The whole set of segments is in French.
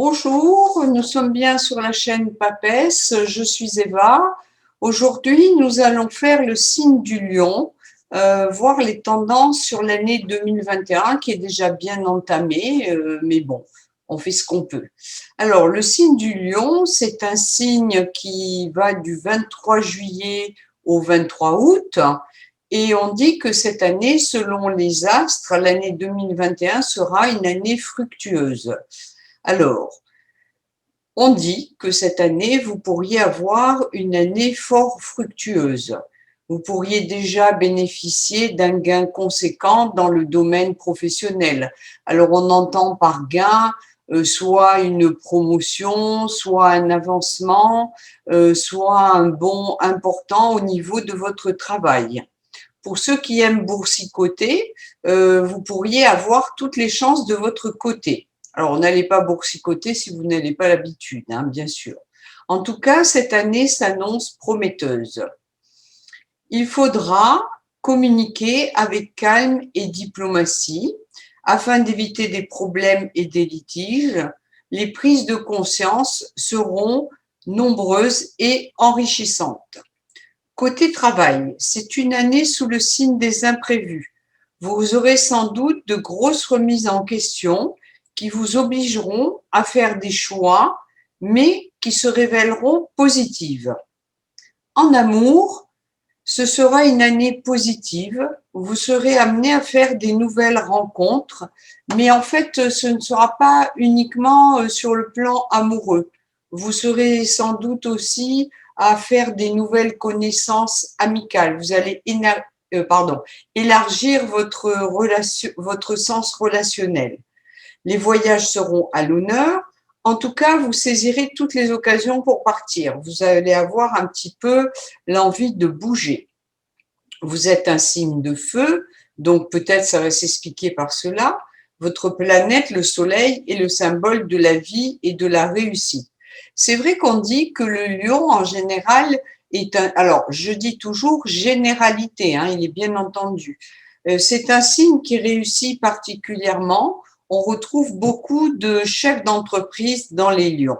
Bonjour, nous sommes bien sur la chaîne Papesse, je suis Eva. Aujourd'hui, nous allons faire le signe du lion, voir les tendances sur l'année 2021 qui est déjà bien entamée, mais bon, on fait ce qu'on peut. Alors, le signe du lion, c'est un signe qui va du 23 juillet au 23 août. Et on dit que cette année, selon les astres, l'année 2021 sera une année fructueuse. Alors, on dit que cette année, vous pourriez avoir une année fort fructueuse. Vous pourriez déjà bénéficier d'un gain conséquent dans le domaine professionnel. Alors, on entend par gain soit une promotion, soit un avancement, soit un bond important au niveau de votre travail. Pour ceux qui aiment boursicoter, vous pourriez avoir toutes les chances de votre côté. Alors, n'allez pas boursicoter si vous n'avez pas l'habitude, hein, bien sûr. En tout cas, cette année s'annonce prometteuse. Il faudra communiquer avec calme et diplomatie afin d'éviter des problèmes et des litiges. Les prises de conscience seront nombreuses et enrichissantes. Côté travail, c'est une année sous le signe des imprévus. Vous aurez sans doute de grosses remises en question qui vous obligeront à faire des choix, mais qui se révéleront positives. En amour, ce sera une année positive. Vous serez amené à faire des nouvelles rencontres, mais en fait, ce ne sera pas uniquement sur le plan amoureux. Vous serez sans doute aussi à faire des nouvelles connaissances amicales. Vous allez élargir votre sens relationnel. Les voyages seront à l'honneur. En tout cas, vous saisirez toutes les occasions pour partir. Vous allez avoir un petit peu l'envie de bouger. Vous êtes un signe de feu, donc peut-être ça va s'expliquer par cela. Votre planète, le soleil, est le symbole de la vie et de la réussite. C'est vrai qu'on dit que le lion, en général, est un… Alors, je dis toujours généralité, hein, il est bien entendu. C'est un signe qui réussit particulièrement. On retrouve beaucoup de chefs d'entreprise dans les lions.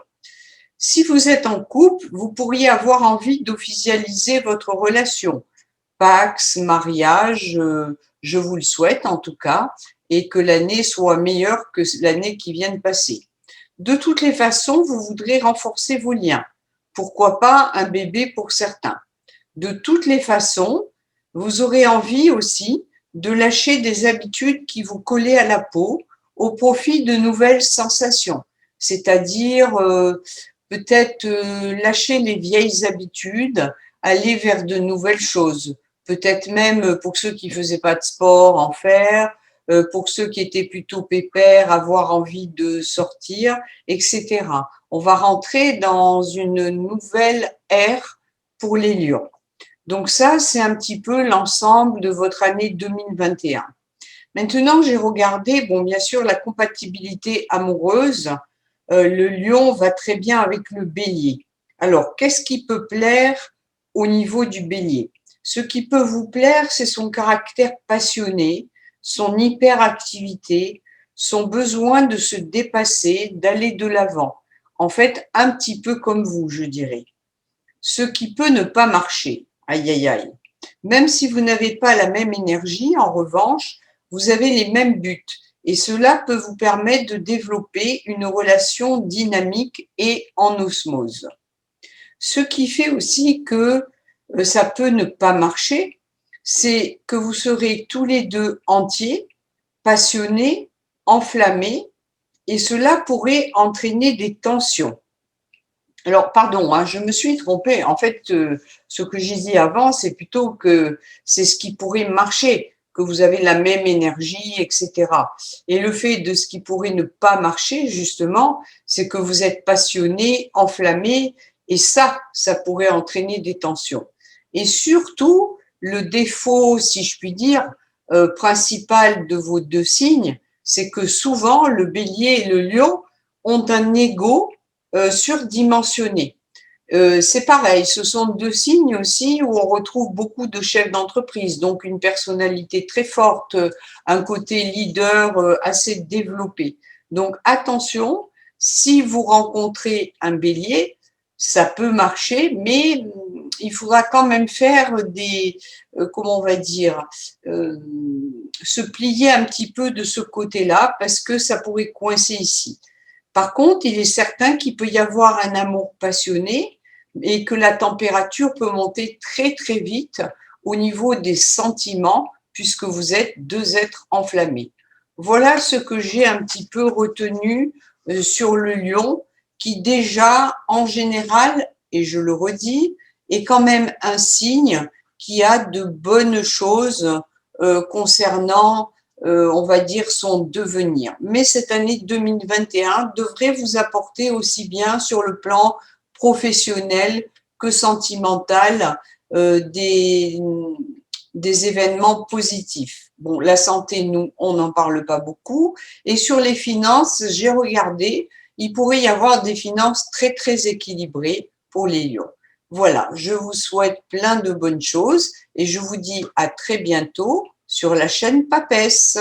Si vous êtes en couple, vous pourriez avoir envie d'officialiser votre relation. Pax, mariage, je vous le souhaite en tout cas, et que l'année soit meilleure que l'année qui vient de passer. De toutes les façons, vous voudrez renforcer vos liens. Pourquoi pas un bébé pour certains. De toutes les façons, vous aurez envie aussi de lâcher des habitudes qui vous collaient à la peau au profit de nouvelles sensations, c'est-à-dire peut-être lâcher les vieilles habitudes, aller vers de nouvelles choses. Peut-être même pour ceux qui ne faisaient pas de sport, en faire, pour ceux qui étaient plutôt pépères, avoir envie de sortir, etc. On va rentrer dans une nouvelle ère pour les lions. Donc ça, c'est un petit peu l'ensemble de votre année 2021. Maintenant, j'ai regardé, bon, bien sûr, la compatibilité amoureuse. Le lion va très bien avec le bélier. Alors, qu'est-ce qui peut plaire au niveau du bélier? Ce qui peut vous plaire, c'est son caractère passionné, son hyperactivité, son besoin de se dépasser, d'aller de l'avant. En fait, un petit peu comme vous, je dirais. Ce qui peut ne pas marcher. Aïe, aïe, aïe. Même si vous n'avez pas la même énergie, en revanche, vous avez les mêmes buts. Et cela peut vous permettre de développer une relation dynamique et en osmose. Ce qui fait aussi que ça peut ne pas marcher, c'est que vous serez tous les deux entiers, passionnés, enflammés, et cela pourrait entraîner des tensions. Alors, pardon, hein, je me suis trompée. En fait, ce que j'ai dit avant, c'est plutôt que c'est ce qui pourrait marcher, que vous avez la même énergie, etc. Et le fait de ce qui pourrait ne pas marcher, justement, c'est que vous êtes passionné, enflammé, et ça pourrait entraîner des tensions. Et surtout, le défaut, si je puis dire, principal de vos deux signes, c'est que souvent, le bélier et le lion ont un ego surdimensionné. C'est pareil, ce sont deux signes aussi où on retrouve beaucoup de chefs d'entreprise, donc une personnalité très forte, un côté leader assez développé. Donc attention, Si vous rencontrez un bélier, ça peut marcher, mais il faudra quand même faire des, comment on va dire, se plier un petit peu de ce côté-là parce que ça pourrait coincer ici. Par contre, il est certain qu'il peut y avoir un amour passionné et que la température peut monter très très vite au niveau des sentiments puisque vous êtes deux êtres enflammés. Voilà ce que j'ai un petit peu retenu sur le lion qui déjà en général, et je le redis, est quand même un signe qui a de bonnes choses concernant on va dire, son devenir. Mais cette année 2021 devrait vous apporter aussi bien sur le plan professionnel que sentimental des événements positifs. Bon, la santé, nous, on n'en parle pas beaucoup. Et sur les finances, j'ai regardé, il pourrait y avoir des finances très, très équilibrées pour les lions. Voilà, je vous souhaite plein de bonnes choses et je vous dis à très bientôt sur la chaîne Papesse.